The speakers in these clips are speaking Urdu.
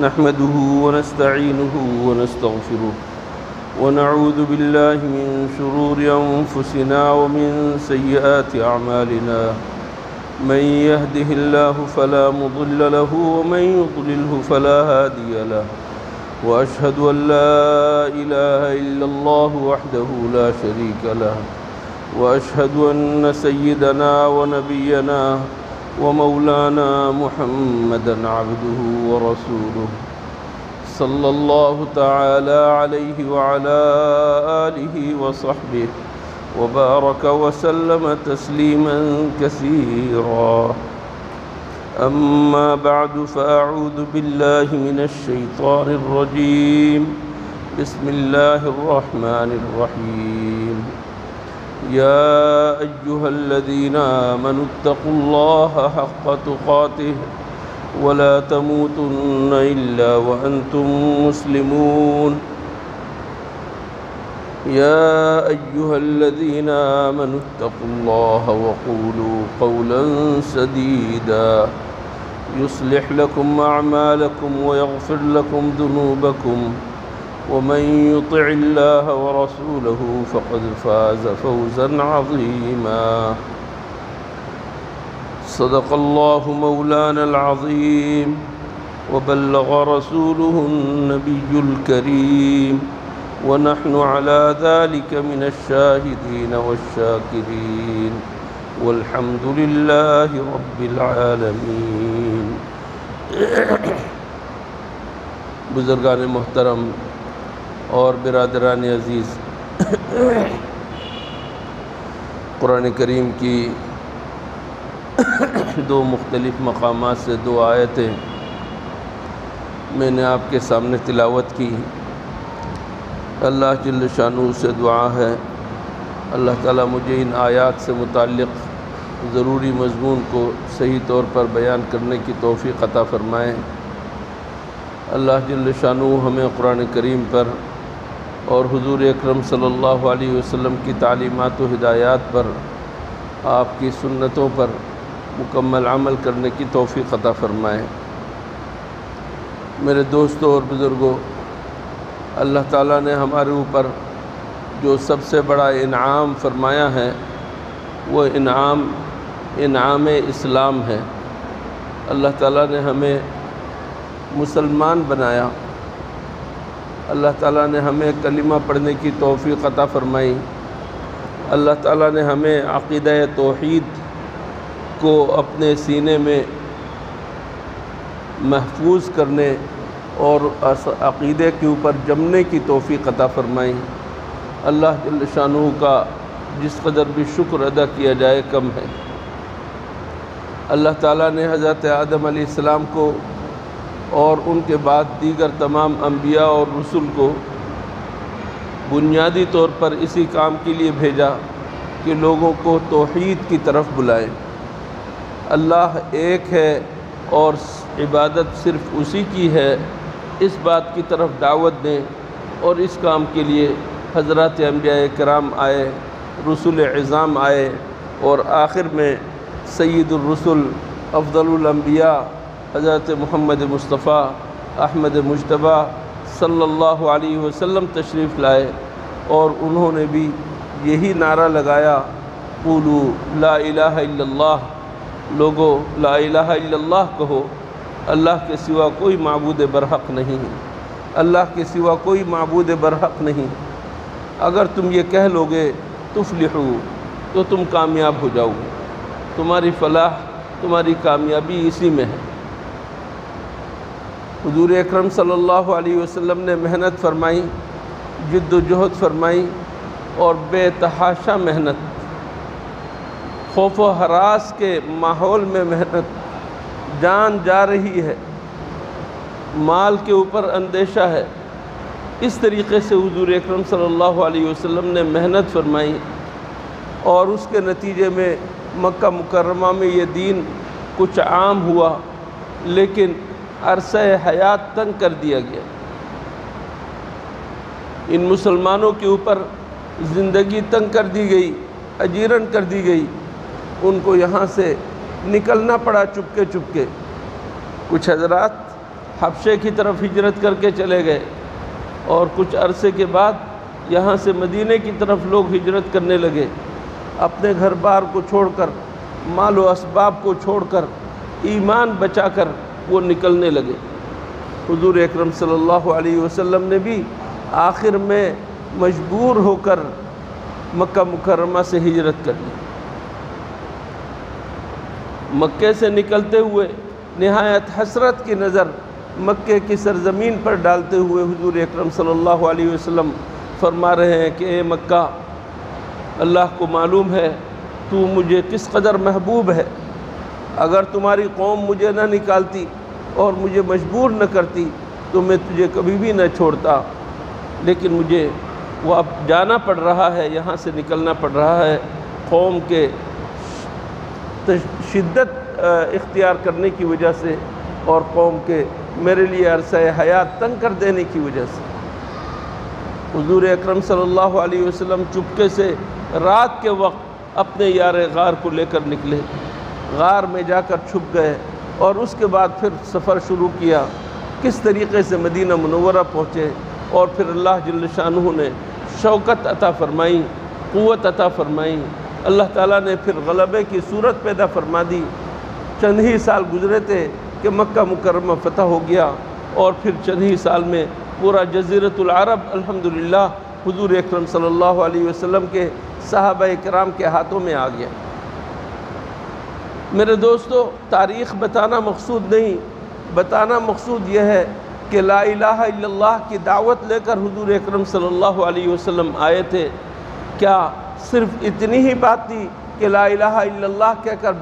نحمده ونستعينه ونستغفره ونعوذ بالله من شرور أنفسنا ومن سيئات أعمالنا من يهده الله فلا مضل له ومن يضلله فلا هادي له وأشهد أن لا إله إلا الله وحده لا شريك له وأشهد أن سيدنا ونبينا ومولانا محمدا عبده ورسوله صلى الله تعالى عليه وعلى آله وصحبه وبارك وسلم تسليما كثيرا أما بعد فأعوذ بالله من الشيطان الرجيم بسم الله الرحمن الرحيم يا أيها الذين آمنوا اتقوا الله حق تقاته ولا تموتن إلا وأنتم مسلمون يا أيها الذين آمنوا اتقوا الله وقولوا قولا سديدا يصلح لكم أعمالكم ويغفر لكم ذنوبكم ومن يطع الله ورسوله فقد فاز فوزا عظيما صدق الله مولانا العظيم وبلغ رسوله النبي الكريم ونحن على ذلك من الشاهدين والشاكرين والحمد لله رب العالمين بزرگان محترم اور برادران عزیز، قرآن کریم کی دو مختلف مقامات سے دو آیتیں میں نے آپ کے سامنے تلاوت کی۔ اللہ جل شانہ سے دعا ہے اللہ تعالیٰ مجھے ان آیات سے متعلق ضروری مضمون کو صحیح طور پر بیان کرنے کی توفیق عطا فرمائے۔ اللہ جل شانہ ہمیں قرآن کریم پر اور حضور اکرم صلی اللہ علیہ وسلم کی تعلیمات و ہدایات پر، آپ کی سنتوں پر مکمل عمل کرنے کی توفیق عطا فرمائے۔ میرے دوستوں اور بزرگوں، اللہ تعالیٰ نے ہمارے اوپر جو سب سے بڑا انعام فرمایا ہے وہ انعام اسلام ہے۔ اللہ تعالیٰ نے ہمیں مسلمان بنایا، اللہ تعالیٰ نے ہمیں کلمہ پڑھنے کی توفیق عطا فرمائی، اللہ تعالیٰ نے ہمیں عقیدہ توحید کو اپنے سینے میں محفوظ کرنے اور عقیدے کے اوپر جمنے کی توفیق عطا فرمائی۔ اللہ جل شانہ کا جس قدر بھی شکر ادا کیا جائے کم ہے۔ اللہ تعالیٰ نے حضرت آدم علیہ السلام کو اور ان کے بعد دیگر تمام انبیاء اور رسل کو بنیادی طور پر اسی کام کے لیے بھیجا کہ لوگوں کو توحید کی طرف بلائیں۔ اللہ ایک ہے اور عبادت صرف اسی کی ہے، اس بات کی طرف دعوت دیں، اور اس کام کے لیے حضرات انبیاء کرام آئے، رسول اعظام آئے، اور آخر میں سید الرسل افضل الانبیاء حضرت محمد مصطفیٰ احمد مجتبیٰ صلی اللہ علیہ وسلم تشریف لائے، اور انہوں نے بھی یہی نعرہ لگایا، قولوا لا الہ الا اللہ، لوگو لا الہ الا اللہ کہو، اللہ کے سوا کوئی معبود برحق نہیں، اللہ کے سوا کوئی معبود برحق نہیں۔ اگر تم یہ کہہ لوگے تفلحو، تو تم کامیاب ہو جاؤ گے، تمہاری فلاح، تمہاری کامیابی اسی میں ہے۔ حضور اکرم صلی اللہ علیہ وسلم نے محنت فرمائی، جد و جہد فرمائی، اور بے تحاشا محنت، خوف و ہراس کے ماحول میں محنت، جان جا رہی ہے، مال کے اوپر اندیشہ ہے، اس طریقے سے حضور اکرم صلی اللہ علیہ وسلم نے محنت فرمائی، اور اس کے نتیجے میں مکہ مکرمہ میں یہ دین کچھ عام ہوا، لیکن عرصہ حیات تنگ کر دیا گیا۔ ان مسلمانوں کے اوپر زندگی تنگ کر دی گئی، اجیرن کر دی گئی، ان کو یہاں سے نکلنا پڑا چپکے چپکے۔ کچھ حضرات حبشے کی طرف ہجرت کر کے چلے گئے، اور کچھ عرصے کے بعد یہاں سے مدینے کی طرف لوگ ہجرت کرنے لگے، اپنے گھر بار کو چھوڑ کر، مال و اسباب کو چھوڑ کر، ایمان بچا کر وہ نکلنے لگے۔ حضور اکرم صلی اللہ علیہ وسلم نے بھی آخر میں مجبور ہو کر مکہ مکرمہ سے ہجرت کر لی۔ مکے سے نکلتے ہوئے نہایت حسرت کی نظر مکے کی سرزمین پر ڈالتے ہوئے حضور اکرم صلی اللہ علیہ وسلم فرما رہے ہیں کہ اے مکہ، اللہ کو معلوم ہے تو مجھے کس قدر محبوب ہے، اگر تمہاری قوم مجھے نہ نکالتی اور مجھے مجبور نہ کرتی تو میں تجھے کبھی بھی نہ چھوڑتا، لیکن مجھے وہ اب جانا پڑ رہا ہے، یہاں سے نکلنا پڑ رہا ہے قوم کے شدت اختیار کرنے کی وجہ سے اور قوم کے میرے لیے عرصہ حیات تنگ کر دینے کی وجہ سے۔ حضور اکرم صلی اللہ علیہ وسلم چپکے سے رات کے وقت اپنے یار غار کو لے کر نکلے، غار میں جا کر چھپ گئے، اور اس کے بعد پھر سفر شروع کیا، کس طریقے سے مدینہ منورہ پہنچے، اور پھر اللہ جل شانہ نے شوکت عطا فرمائی، قوت عطا فرمائی، اللہ تعالیٰ نے پھر غلبے کی صورت پیدا فرما دی۔ چند ہی سال گزرے تھے کہ مکہ مکرمہ فتح ہو گیا، اور پھر چند ہی سال میں پورا جزیرۃ العرب الحمدللہ حضور اکرم صلی اللہ علیہ وسلم کے صحابہ کرام کے ہاتھوں میں آ گیا۔ میرے دوستو، تاریخ بتانا مقصود نہیں، بتانا مقصود یہ ہے کہ لا الہ الا اللہ کی دعوت لے کر حضور اکرم صلی اللہ علیہ وسلم آئے تھے۔ کیا صرف اتنی ہی بات تھی کہ لا الہ الا اللہ کہہ کر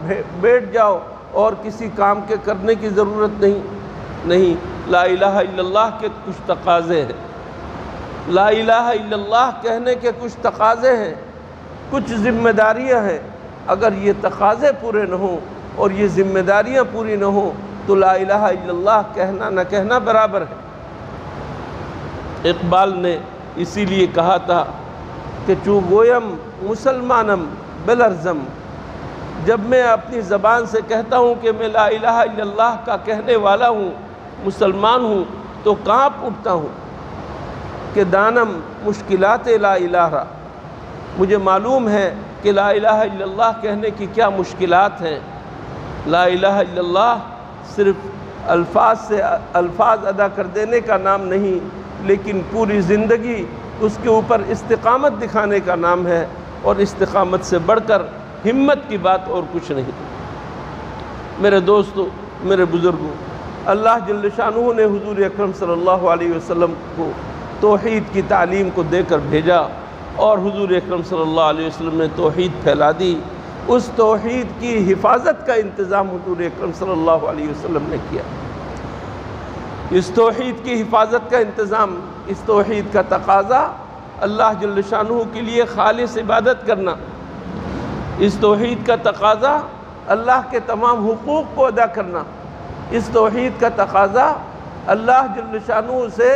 بیٹھ جاؤ اور کسی کام کے کرنے کی ضرورت نہیں، لا الہ الا اللہ کے کچھ تقاضے ہیں، لا الہ الا اللہ کہنے کے کچھ تقاضے ہیں، کچھ ذمہ داریاں ہیں۔ اگر یہ تقاضے پورے نہ ہوں اور یہ ذمہ داریاں پوری نہ ہوں تو لا الہ الا اللہ کہنا نہ کہنا برابر ہے۔ اقبال نے اسی لیے کہا تھا کہ چو گویم مسلمانم بلرزم، جب میں اپنی زبان سے کہتا ہوں کہ میں لا الہ الا اللہ کا کہنے والا ہوں، مسلمان ہوں، تو کانپ اٹھتا ہوں کہ دانم مشکلات لا الہ، مجھے معلوم ہے کہ لا الہ الا اللہ کہنے کی کیا مشکلات ہیں۔ لا الہ الا اللہ صرف الفاظ سے الفاظ ادا کر دینے کا نام نہیں، لیکن پوری زندگی اس کے اوپر استقامت دکھانے کا نام ہے، اور استقامت سے بڑھ کر ہمت کی بات اور کچھ نہیں۔ میرے دوستو، میرے بزرگوں، اللہ جل شانہ نے حضور اکرم صلی اللہ علیہ وسلم کو توحید کی تعلیم کو دے کر بھیجا، اور حضور اکرم صلی اللہ علیہ وسلم نے توحید پھیلا دی۔ اس توحید کی حفاظت کا انتظام حضور اکرم صلی اللہ علیہ وسلم نے کیا۔ اس توحید کی حفاظت کا انتظام، اس توحید کا تقاضا اللہ جل شانہ کے لیے خالص عبادت کرنا، اس توحید کا تقاضا اللہ کے تمام حقوق کو ادا کرنا، اس توحید کا تقاضا اللہ جل شانہ سے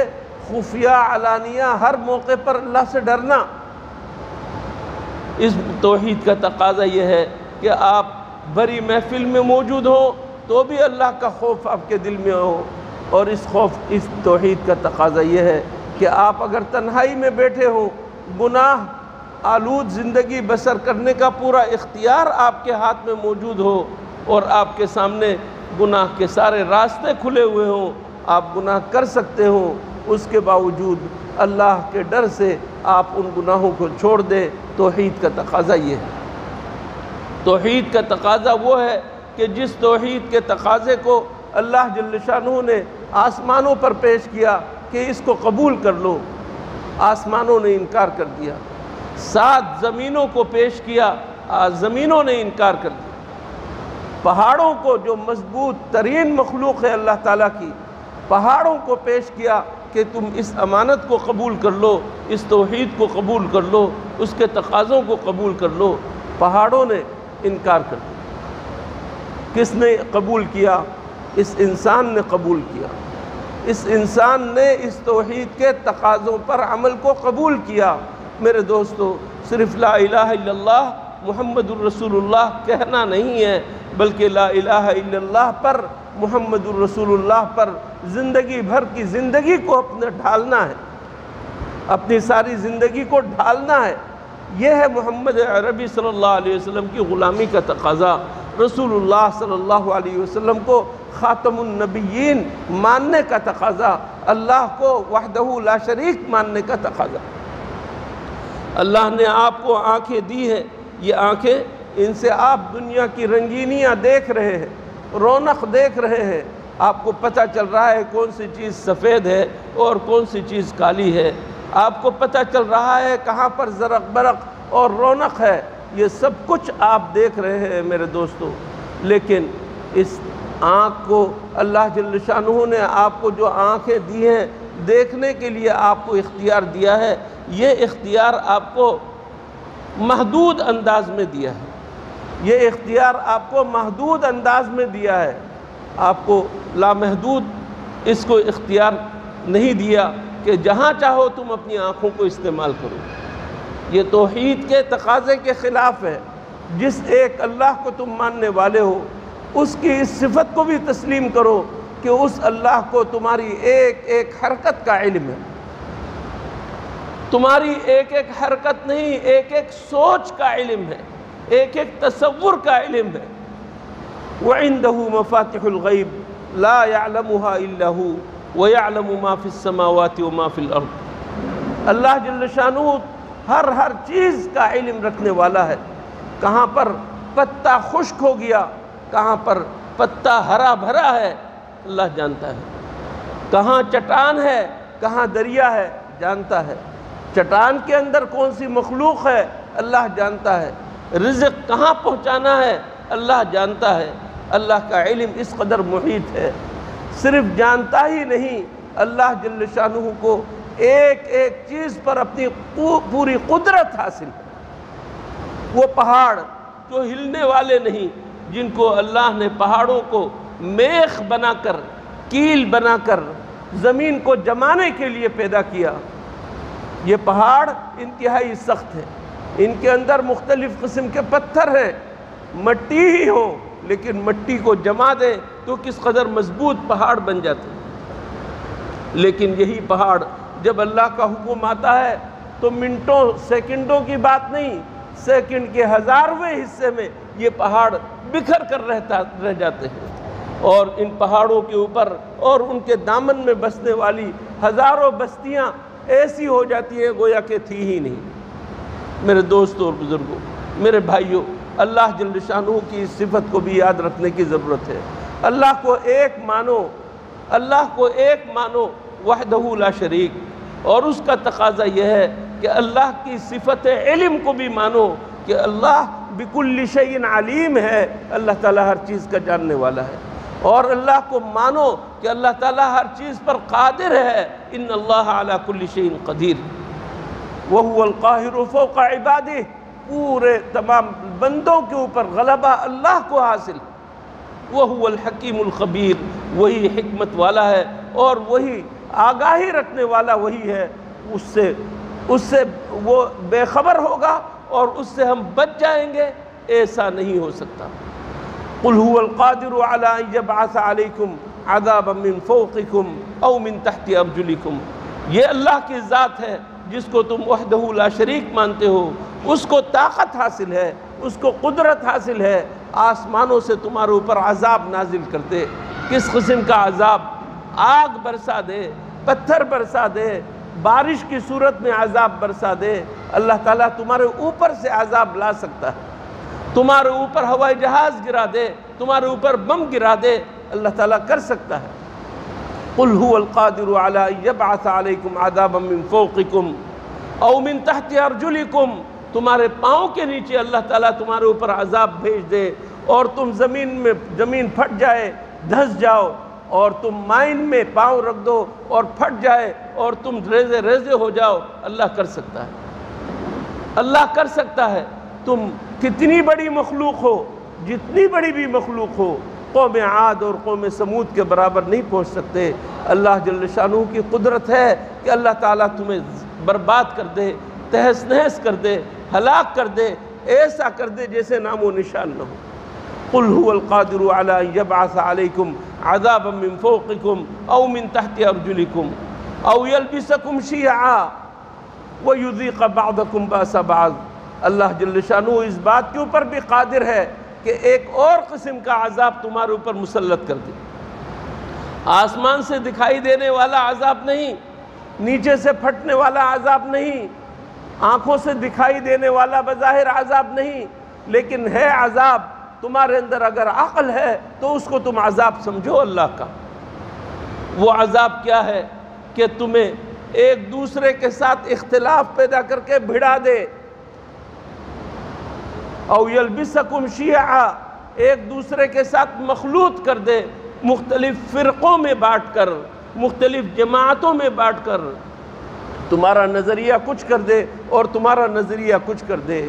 خفیہ علانیہ ہر موقع پر اللہ سے ڈرنا۔ اس توحید کا تقاضا یہ ہے کہ آپ بڑی محفل میں موجود ہوں تو بھی اللہ کا خوف آپ کے دل میں ہو، اور اس توحید کا تقاضا یہ ہے کہ آپ اگر تنہائی میں بیٹھے ہوں، گناہ آلود زندگی بسر کرنے کا پورا اختیار آپ کے ہاتھ میں موجود ہو، اور آپ کے سامنے گناہ کے سارے راستے کھلے ہوئے ہوں، آپ گناہ کر سکتے ہوں، اس کے باوجود اللہ کے ڈر سے آپ ان گناہوں کو چھوڑ دیں۔ توحید کا تقاضا یہ ہے۔ توحید کا تقاضا وہ ہے کہ جس توحید کے تقاضے کو اللہ جل شانہ نے آسمانوں پر پیش کیا کہ اس کو قبول کر لو، آسمانوں نے انکار کر دیا۔ 7 زمینوں کو پیش کیا، زمینوں نے انکار کر دیا۔ پہاڑوں کو، جو مضبوط ترین مخلوق ہے اللہ تعالیٰ کی، پہاڑوں کو پیش کیا کہ تم اس امانت کو قبول کر لو، اس توحید کو قبول کر لو، اس کے تقاضوں کو قبول کر لو۔ پہاڑوں نے انکار کر دیا۔ کس نے قبول کیا؟ اس انسان نے قبول کیا۔ اس انسان نے اس توحید کے تقاضوں پر عمل کو قبول کیا۔ میرے دوستو، صرف لا الہ الا اللہ محمد الرسول اللہ کہنا نہیں ہے، بلکہ لا الہ الا اللہ پر محمد الرسول اللہ پر زندگی بھر کی زندگی کو اپنے ڈھالنا ہے، اپنی ساری زندگی کو ڈھالنا ہے۔ یہ ہے محمد عربی صلی اللہ علیہ وسلم کی غلامی کا تقاضا، رسول اللہ صلی اللہ علیہ وسلم کو خاتم النبیین ماننے کا تقاضا، اللہ کو وحدہ لا شریک ماننے کا تقاضا۔ اللہ نے آپ کو آنکھیں دی ہیں، یہ آنکھیں، ان سے آپ دنیا کی رنگینیاں دیکھ رہے ہیں، رونق دیکھ رہے ہیں، آپ کو پتہ چل رہا ہے کون سی چیز سفید ہے اور کون سی چیز کالی ہے، آپ کو پتہ چل رہا ہے کہاں پر زرق برق اور رونق ہے، یہ سب کچھ آپ دیکھ رہے ہیں میرے دوستو۔ لیکن اس آنکھ کو اللہ جل شانہ نے آپ کو جو آنکھیں دی ہیں دیکھنے کے لیے آپ کو اختیار دیا ہے، یہ اختیار آپ کو محدود انداز میں دیا ہے، یہ اختیار آپ کو محدود انداز میں دیا ہے، آپ کو لامحدود اس کو اختیار نہیں دیا کہ جہاں چاہو تم اپنی آنکھوں کو استعمال کرو۔ یہ توحید کے تقاضے کے خلاف ہے۔ جس ایک اللہ کو تم ماننے والے ہو اس کی اس صفت کو بھی تسلیم کرو کہ اس اللہ کو تمہاری ایک ایک حرکت کا علم ہے، تمہاری ایک ایک حرکت نہیں، ایک ایک سوچ کا علم ہے، ایک ایک تصور کا علم ہے۔ وَعِندَهُ مَفَاتِحُ الْغَيْبِ لَا يَعْلَمُهَا إِلَّا هُوَ وَيَعْلَمُ مَا فِي السَّمَاوَاتِ وَمَا فِي الْأَرْضِ۔ اللہ جل شانہ ہر چیز کا علم رکھنے والا ہے۔ کہاں پر پتا خشک ہو گیا، کہاں پر پتا ہرا بھرا ہے، اللہ جانتا ہے۔ کہاں چٹان ہے، کہاں دریا ہے، جانتا ہے۔ چٹان کے اندر کون سی مخلوق ہے، اللہ جانتا ہے۔ رزق کہاں پہنچانا ہے، اللہ جانتا ہے۔ اللہ کا علم اس قدر محیط ہے۔ صرف جانتا ہی نہیں، اللہ جل شانہ کو ایک ایک چیز پر اپنی پوری قدرت حاصل ہے۔ وہ پہاڑ جو ہلنے والے نہیں، جن کو اللہ نے پہاڑوں کو میخ بنا کر، کیل بنا کر زمین کو جمانے کے لیے پیدا کیا، یہ پہاڑ انتہائی سخت ہے، ان کے اندر مختلف قسم کے پتھر ہیں، مٹی ہی ہو لیکن مٹی کو جما دیں تو کس قدر مضبوط پہاڑ بن جاتے ہیں۔ لیکن یہی پہاڑ جب اللہ کا حکم آتا ہے تو منٹوں سیکنڈوں کی بات نہیں، سیکنڈ کے 1000ویں حصے میں یہ پہاڑ بکھر کر رہ جاتے ہیں، اور ان پہاڑوں کے اوپر اور ان کے دامن میں بسنے والی ہزاروں بستیاں ایسی ہو جاتی ہیں گویا کہ تھی ہی نہیں۔ میرے دوستوں اور بزرگوں، میرے بھائیوں، اللہ جل شانہ کی اس صفت کو بھی یاد رکھنے کی ضرورت ہے۔ اللہ کو ایک مانو، اللہ کو ایک مانو وحدہ لا شریک، اور اس کا تقاضا یہ ہے کہ اللہ کی صفت علم کو بھی مانو کہ اللہ بکل شیء علیم ہے، اللہ تعالیٰ ہر چیز کا جاننے والا ہے، اور اللہ کو مانو کہ اللہ تعالیٰ ہر چیز پر قادر ہے، ان اللہ علی کل شیء قدیر، وہو القاہر فوق عبادہ، پورے تمام بندوں کے اوپر غلبہ اللہ کو حاصل، وہو الحکیم الخبیر، وہی حکمت والا ہے اور وہی آگاہی رکھنے والا وہی ہے، اس سے وہ بے خبر ہوگا اور اس سے ہم بچ جائیں گے، ایسا نہیں ہو سکتا۔ قل هو القادر على ان يبعث عليكم عذابا من فوقكم او من تحت ارجلكم، یہ اللہ کی ذات ہے جس کو تم وحدہ لا شریک مانتے ہو، اس کو طاقت حاصل ہے، اس کو قدرت حاصل ہے، آسمانوں سے تمہارے اوپر عذاب نازل کر دے۔ کس قسم کا عذاب؟ آگ برسا دے، پتھر برسا دے، بارش کی صورت میں عذاب برسا دے۔ اللہ تعالیٰ تمہارے اوپر سے عذاب لا سکتا ہے، تمہارے اوپر ہوائی جہاز گرا دے، تمہارے اوپر بم گرا دے، اللہ تعالیٰ کر سکتا ہے۔ قل هو القادر على ان يبعث عليكم عذابا من فوقكم او من تحت ارجلكم، تمہارے پاؤں کے نیچے اللہ تعالیٰ تمہارے اوپر عذاب بھیج دے اور تم زمین پھٹ جائے، دھس جاؤ، اور تم مائن میں پاؤں رکھ دو اور پھٹ جائے اور تم ریزے ہو جاؤ، اللہ کر سکتا ہے، اللہ کر سکتا ہے۔ تم کتنی بڑی مخلوق ہو، جتنی بڑی بھی مخلوق ہو، قوم عاد اور قوم سمود کے برابر نہیں پہنچ سکتے۔ اللہ جل شانہ کی قدرت ہے کہ اللہ تعالیٰ تمہیں برباد کر دے، تہس نہس کر دے، ہلاک کر دے، ایسا کر دے جیسے نام و نشان نہ ہو۔ قل هو القادر على ان يبعث عليكم عذابا من فوقکم او من تحت ارجلکم او یلبسکم شیعا ویذیق بعضکم باس بعض۔ اللہ جل شانہ اس بات کے اوپر بھی قادر ہے کہ ایک اور قسم کا عذاب تمہارے اوپر مسلط کر دے۔ آسمان سے دکھائی دینے والا عذاب نہیں، نیچے سے پھٹنے والا عذاب نہیں، آنکھوں سے دکھائی دینے والا بظاہر عذاب نہیں، لیکن ہے عذاب۔ تمہارے اندر اگر عقل ہے تو اس کو تم عذاب سمجھو اللہ کا۔ وہ عذاب کیا ہے کہ تمہیں ایک دوسرے کے ساتھ اختلاف پیدا کر کے بھڑا دے، او یلبسکم شیعا، ایک دوسرے کے ساتھ مخلوط کر دے، مختلف فرقوں میں بانٹ کر، مختلف جماعتوں میں بانٹ کر، تمہارا نظریہ کچھ کر دے اور تمہارا نظریہ کچھ کر دے،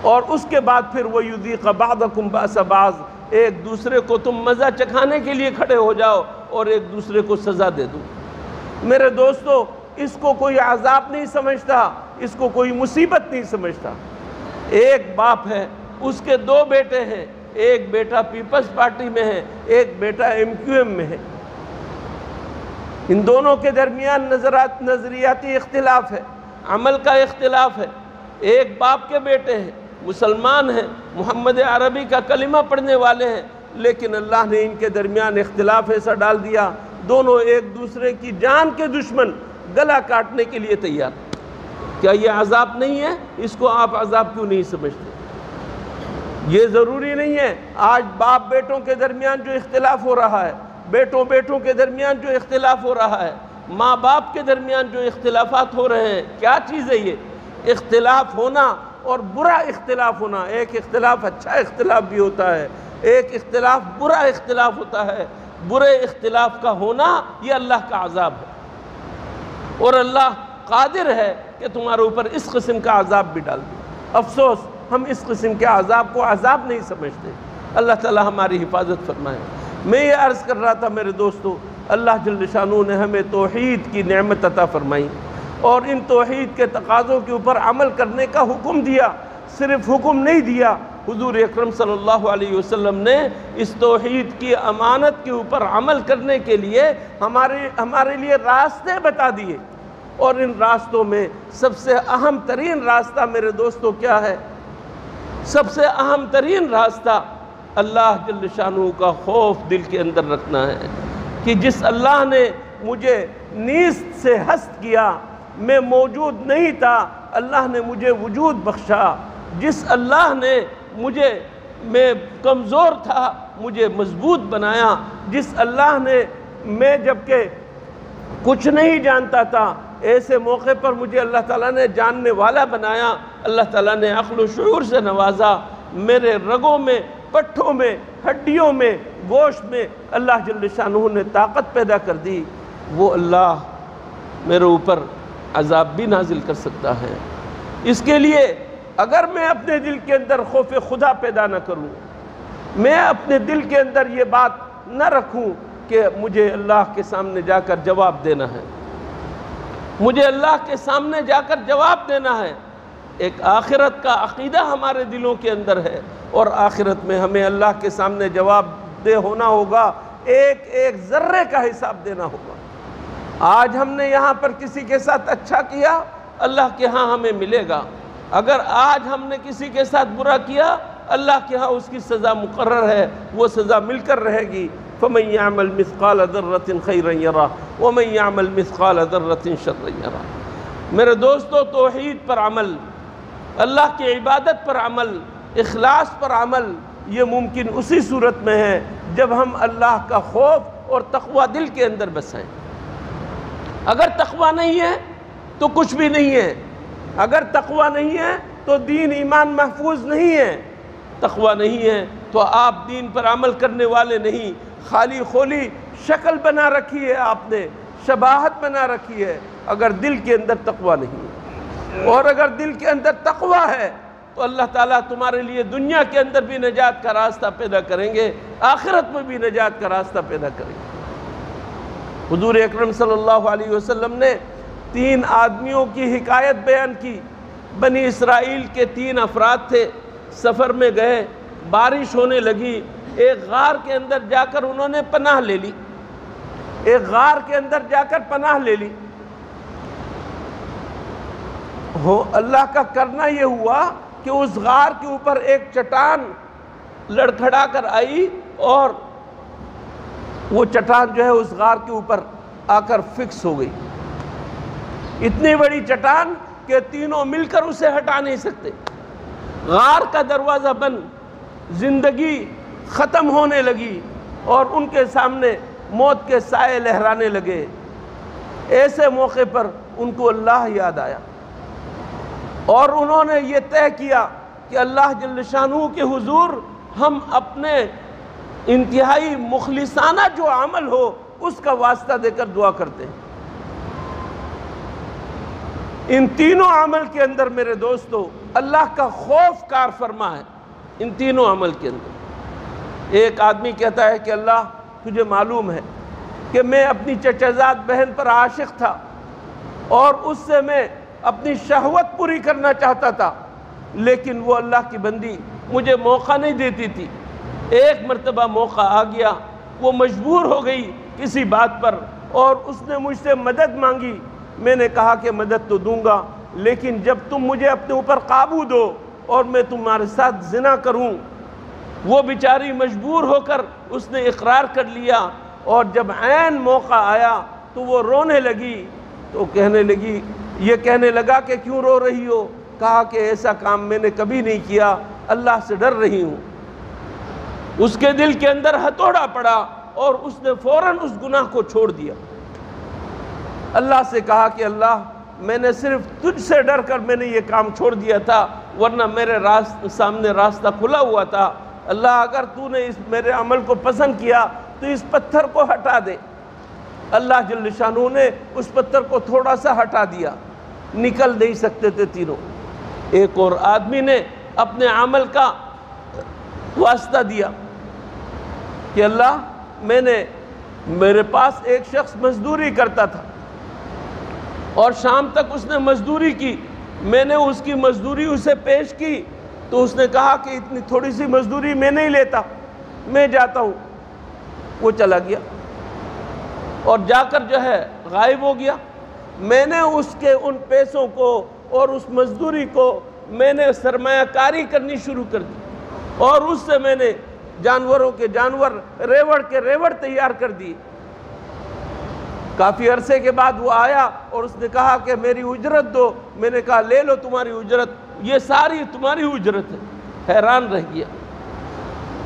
اور اس کے بعد پھر وَيُذِيقَ بَعْضَكُمْ بَأْسَ بَعْضٍ، ایک دوسرے کو تم مزہ چکھانے کے لیے کھڑے ہو جاؤ اور ایک دوسرے کو سزا دے دو۔ میرے دوستو، اس کو کوئی عذاب نہیں سمجھتا، اس کو کوئی مصیبت نہیں سمجھتا۔ ایک باپ ہے، اس کے دو بیٹے ہیں، ایک بیٹا پیپلز پارٹی میں ہے، ایک بیٹا MQM میں ہے۔ ان دونوں کے درمیان نظریاتی اختلاف ہے، عمل کا اختلاف ہے۔ ایک باپ کے بیٹے ہیں، مسلمان ہیں، محمد عربی کا کلمہ پڑھنے والے ہیں، لیکن اللہ نے ان کے درمیان اختلاف ایسا ڈال دیا، دونوں ایک دوسرے کی جان کے دشمن، گلا کاٹنے کے لیے تیار۔ کیا یہ عذاب نہیں ہے؟ اس کو آپ عذاب کیوں نہیں سمجھتے؟ یہ ضروری نہیں ہے۔ آج باپ بیٹوں کے درمیان جو اختلاف ہو رہا ہے، بیٹوں کے درمیان جو اختلاف ہو رہا ہے، ماں باپ کے درمیان جو اختلافات ہو رہے ہیں، کیا چیز ہے یہ؟ اختلاف ہونا اور برا اختلاف ہونا۔ ایک اختلاف اچھا اختلاف بھی ہوتا ہے، ایک اختلاف برا اختلاف ہوتا ہے۔ برے اختلاف کا ہونا یہ اللہ کا عذاب ہے، اور اللہ قادر ہے کہ تمہارے اوپر اس قسم کا عذاب بھی ڈال دے۔ افسوس ہم اس قسم کے عذاب کو عذاب نہیں سمجھتے۔ اللہ تعالی ہماری حفاظت فرمائے۔ میں یہ عرض کر رہا تھا میرے دوستو، اللہ جل شانہ نے ہمیں توحید کی نعمت عطا فرمائی اور ان توحید کے تقاضوں کے اوپر عمل کرنے کا حکم دیا۔ صرف حکم نہیں دیا، حضور اکرم صلی اللہ علیہ وسلم نے اس توحید کی امانت کے اوپر عمل کرنے کے لیے ہمارے لیے راستے بتا دیے، اور ان راستوں میں سب سے اہم ترین راستہ میرے دوستو کیا ہے؟ سب سے اہم ترین راستہ اللہ جل شانہ کا خوف دل کے اندر رکھنا ہے، کہ جس اللہ نے مجھے نیست سے ہست کیا، میں موجود نہیں تھا، اللہ نے مجھے وجود بخشا۔ جس اللہ نے میں کمزور تھا مجھے مضبوط بنایا۔ جس اللہ نے میں جبکہ کچھ نہیں جانتا تھا، ایسے موقع پر مجھے اللہ تعالیٰ نے جاننے والا بنایا۔ اللہ تعالیٰ نے عقل و شعور سے نوازا، میرے رگوں میں، پٹھوں میں، ہڈیوں میں، گوشت میں اللہ جل شانہ نے طاقت پیدا کر دی۔ وہ اللہ میرے اوپر عذاب بھی نازل کر سکتا ہے۔ اس کے لیے اگر میں اپنے دل کے اندر خوف خدا پیدا نہ کروں، میں اپنے دل کے اندر یہ بات نہ رکھوں کہ مجھے اللہ کے سامنے جا کر جواب دینا ہے، مجھے اللہ کے سامنے جا کر جواب دینا ہے۔ ایک آخرت کا عقیدہ ہمارے دلوں کے اندر ہے، اور آخرت میں ہمیں اللہ کے سامنے جواب دہ ہونا ہوگا، ایک ایک ذرے کا حساب دینا ہوگا۔ آج ہم نے یہاں پر کسی کے ساتھ اچھا کیا، اللہ کے ہاں ہمیں ملے گا۔ اگر آج ہم نے کسی کے ساتھ برا کیا، اللہ کے ہاں اس کی سزا مقرر ہے، وہ سزا مل کر رہے گی۔ فَمَن يَعْمَلْ مِثْقَالَ ذَرَّةٍ خَيْرًا يَرَهُ وَمَن يَعْمَلْ مِثْقَالَ ذَرَّةٍ شَرًّا يَرَهُ۔ میرے دوستو، توحید پر عمل، اللہ کی عبادت پر عمل، اخلاص پر عمل، یہ ممکن اسی صورت میں ہے جب ہم اللہ کا خوف اور تقوی دل کے اندر بسائیں۔ اگر تقوی نہیں ہے تو کچھ بھی نہیں ہے، اگر تقوی نہیں ہے تو دین ایمان محفوظ نہیں ہے، تقوی نہیں ہے تو آپ دین پر عمل کرنے والے نہیں، خالی خولی شکل بنا رکھی ہے، آپ نے شباہت بنا رکھی ہے، اگر دل کے اندر تقوی نہیں ہے۔ اور اگر دل کے اندر تقوی ہے تو اللہ تعالیٰ تمہارے لیے دنیا کے اندر بھی نجات کا راستہ پیدا کریں گے، آخرت میں بھی نجات کا راستہ پیدا کریں گے۔ حضور اکرم صلی اللہ علیہ وسلم نے 3 آدمیوں کی حکایت بیان کی۔ بنی اسرائیل کے 3 افراد تھے، سفر میں گئے، بارش ہونے لگی، ایک غار کے اندر جا کر انہوں نے پناہ لے لی، ایک غار کے اندر جا کر پناہ لے لی۔ اللہ کا کرنا یہ ہوا کہ اس غار کے اوپر ایک چٹان لڑکھڑا کر آئی، اور وہ چٹان جو ہے اس غار کے اوپر آ کر فکس ہو گئی۔ اتنی بڑی چٹان کہ تینوں مل کر اسے ہٹا نہیں سکتے۔ غار کا دروازہ بند، زندگی ختم ہونے لگی، اور ان کے سامنے موت کے سائے لہرانے لگے۔ ایسے موقع پر ان کو اللہ یاد آیا، اور انہوں نے یہ طے کیا کہ اللہ جل شانہ کے حضور ہم اپنے انتہائی مخلصانہ جو عمل ہو اس کا واسطہ دے کر دعا کرتے ہیں۔ ان تینوں عمل کے اندر میرے دوستو اللہ کا خوف کار فرما ہے۔ ان تینوں عمل کے اندر ایک آدمی کہتا ہے کہ اللہ تجھے معلوم ہے کہ میں اپنی چچا زاد بہن پر عاشق تھا، اور اس سے میں اپنی شہوت پوری کرنا چاہتا تھا، لیکن وہ اللہ کی بندی مجھے موقع نہیں دیتی تھی۔ ایک مرتبہ موقع آ گیا، وہ مجبور ہو گئی کسی بات پر، اور اس نے مجھ سے مدد مانگی۔ میں نے کہا کہ مدد تو دوں گا، لیکن جب تم مجھے اپنے اوپر قابو دو اور میں تمہارے ساتھ زنا کروں۔ وہ بیچاری مجبور ہو کر اس نے اقرار کر لیا، اور جب عین موقع آیا تو وہ رونے لگی، تو یہ کہنے لگا کہ کیوں رو رہی ہو؟ کہا کہ ایسا کام میں نے کبھی نہیں کیا، اللہ سے ڈر رہی ہوں۔ اس کے دل کے اندر ہتھوڑا پڑا، اور اس نے فوراً اس گناہ کو چھوڑ دیا۔ اللہ سے کہا کہ اللہ میں نے صرف تجھ سے ڈر کر میں نے یہ کام چھوڑ دیا تھا، ورنہ میرے سامنے راستہ کھلا ہوا تھا۔ اللہ اگر تو نے اس میرے عمل کو پسند کیا تو اس پتھر کو ہٹا دے۔ اللہ جل شانہ نے اس پتھر کو تھوڑا سا ہٹا دیا، نکل نہیں سکتے تھے تینوں۔ ایک اور آدمی نے اپنے عمل کا واسطہ دیا کہ اللہ میرے پاس ایک شخص مزدوری کرتا تھا، اور شام تک اس نے مزدوری کی، میں نے اس کی مزدوری اسے پیش کی، تو اس نے کہا کہ اتنی تھوڑی سی مزدوری میں نہیں لیتا، میں جاتا ہوں۔ وہ چلا گیا اور جا کر جو ہے غائب ہو گیا۔ میں نے اس کے ان پیسوں کو اور اس مزدوری کو میں نے سرمایہ کاری کرنی شروع کر دی، اور اس سے میں نے جانوروں کے جانور، ریوڑ کے ریوڑ تیار کر دی۔ کافی عرصے کے بعد وہ آیا اور اس نے کہا کہ میری اجرت دو۔ میں نے کہا لے لو تمہاری اجرت، یہ ساری تمہاری اجرت ہے۔ حیران رہ گیا،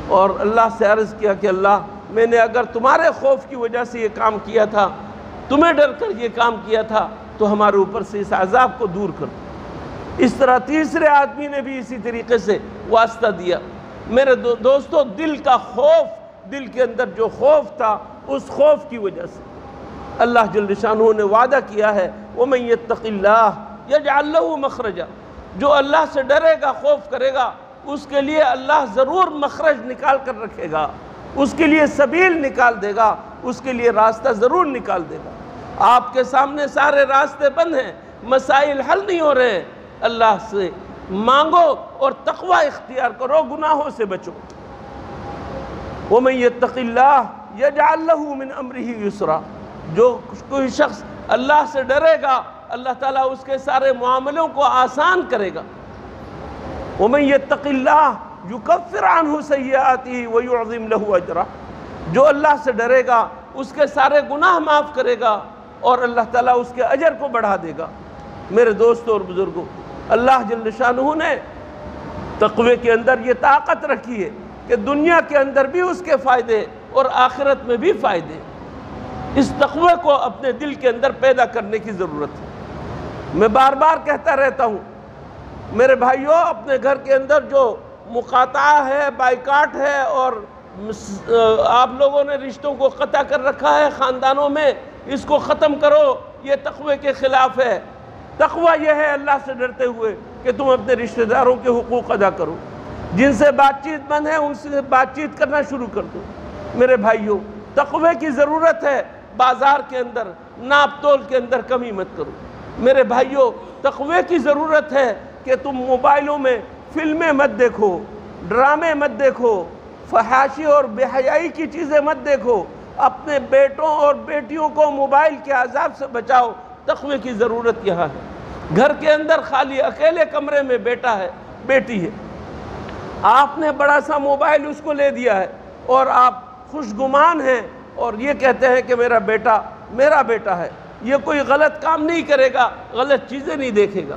اور اللہ سے عرض کیا کہ اللہ میں نے اگر تمہارے خوف کی وجہ سے یہ کام کیا تھا، تمہیں ڈر کر یہ کام کیا تھا، تو ہمارے اوپر سے اس عذاب کو دور کر دو۔ اس طرح تیسرے آدمی نے بھی اسی طریقے سے واسطہ دیا۔ میرے دوستو دل کا خوف، دل کے اندر جو خوف تھا، اس خوف کی وجہ سے اللہ جل شانہ نے وعدہ کیا ہے وَمَن يَتَّقِ اللَّهَ يَجْعَلْ لَهُ مَخْرَجًا۔ جو اللہ سے ڈرے گا، خوف کرے گا، اس کے لیے اللہ ضرور مخرج نکال کر رکھے گا، اس کے لیے سبیل نکال دے گا، اس کے لیے راستہ ضرور نکال دے گا۔ آپ کے سامنے سارے راستے بند ہیں، مسائل حل نہیں ہو رہے ہیں، اللہ سے مانگو اور تقوی اختیار کرو، گناہوں سے بچو۔ وَمَن يَتَّقِ اللَّهَ يَجْعَلْ لَهُ مِنْ أَمْرِهِ يُسْرًا۔ جو کوئی شخص اللہ سے ڈرے گا، اللہ تعالیٰ اس کے سارے معاملوں کو آسان کرے گا۔ وَمَن يَتَّقِ اللَّهَ يُكَفِّرْ عَنْهُ سَيِّئَاتِهِ وَيُعْظِمْ لَهُ أَجْرًا۔ جو اللہ سے ڈرے گا اس کے سارے گناہ معاف کرے گا، اور اللہ تعالیٰ اس کے اجر کو بڑھا دے گا۔ میرے دوستوں اور بزرگوں، اللہ جل شانہ نے تقوی کے اندر یہ طاقت رکھی ہے کہ دنیا کے اندر بھی اس کے فائدے اور آخرت میں بھی فائدے۔ اس تقوی کو اپنے دل کے اندر پیدا کرنے کی ضرورت ہے۔ میں بار بار کہتا رہتا ہوں میرے بھائیوں، اپنے گھر کے اندر جو مقاطعہ ہے، بائیکاٹ ہے، اور آپ لوگوں نے رشتوں کو قطع کر رکھا ہے خاندانوں میں، اس کو ختم کرو۔ یہ تقوی کے خلاف ہے۔ تقوی یہ ہے اللہ سے ڈرتے ہوئے کہ تم اپنے رشتہ داروں کے حقوق ادا کرو، جن سے بات چیت بند ہے ان سے بات چیت کرنا شروع کر دو۔ میرے بھائیوں، تقوی کی ضرورت ہے۔ بازار کے اندر ناپ تول کے اندر کمی مت کرو۔ میرے بھائیوں، تقوی کی ضرورت ہے کہ تم موبائلوں میں فلمیں مت دیکھو، ڈرامے مت دیکھو، فحاشی اور بے حیائی کی چیزیں مت دیکھو، اپنے بیٹوں اور بیٹیوں کو موبائل کے عذاب سے بچاؤ۔ تقوی کی ضرورت یہاں ہے۔ گھر کے اندر خالی اکیلے کمرے میں بیٹا ہے، بیٹی ہے، آپ نے بڑا سا موبائل اس کو لے دیا ہے اور آپ خوشگمان ہیں اور یہ کہتے ہیں کہ میرا بیٹا ہے، یہ کوئی غلط کام نہیں کرے گا، غلط چیزیں نہیں دیکھے گا۔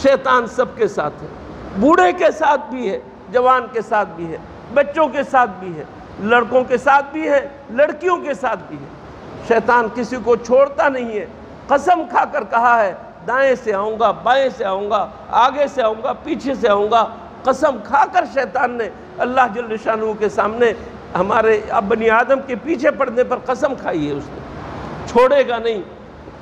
شیطان سب کے ساتھ ہے، بوڑھے کے ساتھ بھی ہے، جوان کے ساتھ بھی ہے، بچوں کے ساتھ بھی ہے، لڑکوں کے ساتھ بھی ہے، لڑکیوں کے ساتھ بھی ہے۔ شیطان کسی کو چھوڑتا نہیں ہے۔ قسم کھا کر کہا ہے، دائیں سے آؤں گا، بائیں سے آؤں گا، آگے سے آؤں گا، پیچھے سے آؤں گا۔ قسم کھا کر شیطان نے اللہ جل شانہ کے سامنے ہمارے بنی آدم کے پیچھے پڑنے پر قسم کھائی ہے، اس نے چھوڑے گا نہیں۔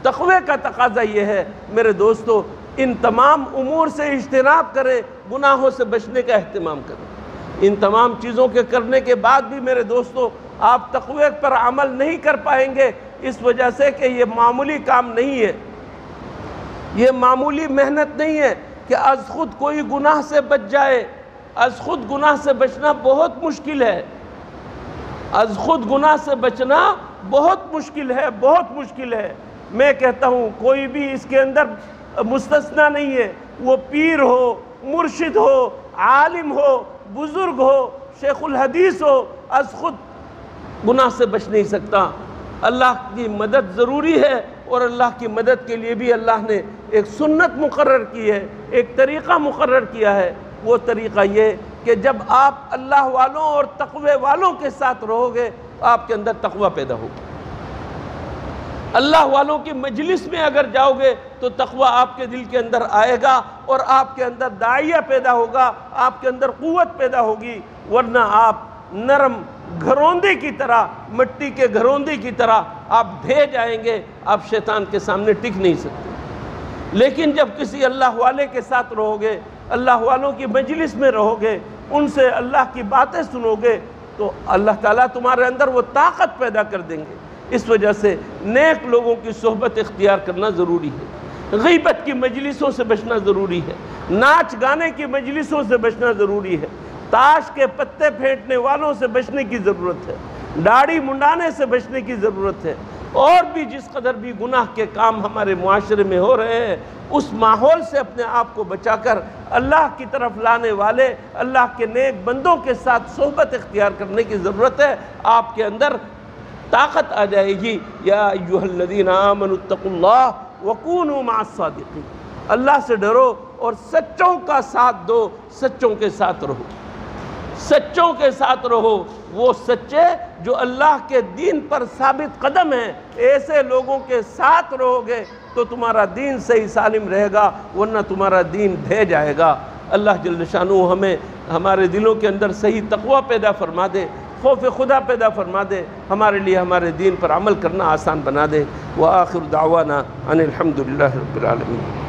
تقوی کا تقاضا یہ ہے میرے دوستو، ان تمام امور سے اجتناب کریں، گناہوں سے بچنے کا اہتمام کریں۔ ان تمام چیزوں کے کرنے کے بعد بھی میرے دوستو آپ تقوی پر عمل نہیں کر پائیں گے، اس وجہ سے کہ یہ معمولی کام نہیں ہے، یہ معمولی محنت نہیں ہے کہ از خود کوئی گناہ سے بچ جائے۔ از خود گناہ سے بچنا بہت مشکل ہے، از خود گناہ سے بچنا بہت مشکل ہے، بہت مشکل ہے۔ میں کہتا ہوں کوئی بھی اس کے اندر مستثنیٰ نہیں ہے، وہ پیر ہو، مرشد ہو، عالم ہو، بزرگ ہو، شیخ الحدیث ہو، از خود گناہ سے بچ نہیں سکتا۔ اللہ کی مدد ضروری ہے، اور اللہ کی مدد کے لیے بھی اللہ نے ایک سنت مقرر کی ہے، ایک طریقہ مقرر کیا ہے۔ وہ طریقہ یہ کہ جب آپ اللہ والوں اور تقوی والوں کے ساتھ رہو گے، آپ کے اندر تقوی پیدا ہوگا۔ اللہ والوں کی مجلس میں اگر جاؤ گے تو تقوی آپ کے دل کے اندر آئے گا، اور آپ کے اندر داعیہ پیدا ہوگا، آپ کے اندر قوت پیدا ہوگی۔ ورنہ آپ نرم گھروندے کی طرح، مٹی کے گھروندے کی طرح آپ ڈھے جائیں گے، آپ شیطان کے سامنے ٹک نہیں سکتے۔ لیکن جب کسی اللہ والے کے ساتھ رہو گے، اللہ والوں کی مجلس میں رہو گے، ان سے اللہ کی باتیں سنو گے، تو اللہ تعالیٰ تمہارے اندر وہ طاقت پیدا کر دیں گے۔ اس وجہ سے نیک لوگوں کی صحبت اختیار کرنا ضروری ہے، غیبت کی مجلسوں سے بچنا ضروری ہے، ناچ گانے کی مجلسوں سے بچنا ضروری ہے، تاش کے پتے پھینٹنے والوں سے بچنے کی ضرورت ہے، داڑھی منڈانے سے بچنے کی ضرورت ہے، اور بھی جس قدر بھی گناہ کے کام ہمارے معاشرے میں ہو رہے ہیں، اس ماحول سے اپنے آپ کو بچا کر اللہ کی طرف لانے والے اللہ کے نیک بندوں کے ساتھ صحبت اختیار کرنے کی ضرورت ہے۔ آپ کے اندر طاقت آ جائے گی۔ یا ایھا الذین آمنوا اتقوا اللہ وکونوا مع الصادقین، اللہ سے ڈرو اور سچوں کا ساتھ دو، سچوں کے ساتھ رہو، سچوں کے ساتھ رہو، وہ سچے جو اللہ کے دین پر ثابت قدم ہیں۔ ایسے لوگوں کے ساتھ رہو گے تو تمہارا دین صحیح سالم رہے گا، ورنہ تمہارا دین ڈھے جائے گا۔ اللہ جل شانہ ہمیں ہمارے دلوں کے اندر صحیح تقوی پیدا فرما دے، خوف خدا پیدا فرما دے، ہمارے لیے ہمارے دین پر عمل کرنا آسان بنا دے۔ وآخر دعوانا ان الحمد للہ رب العالمین۔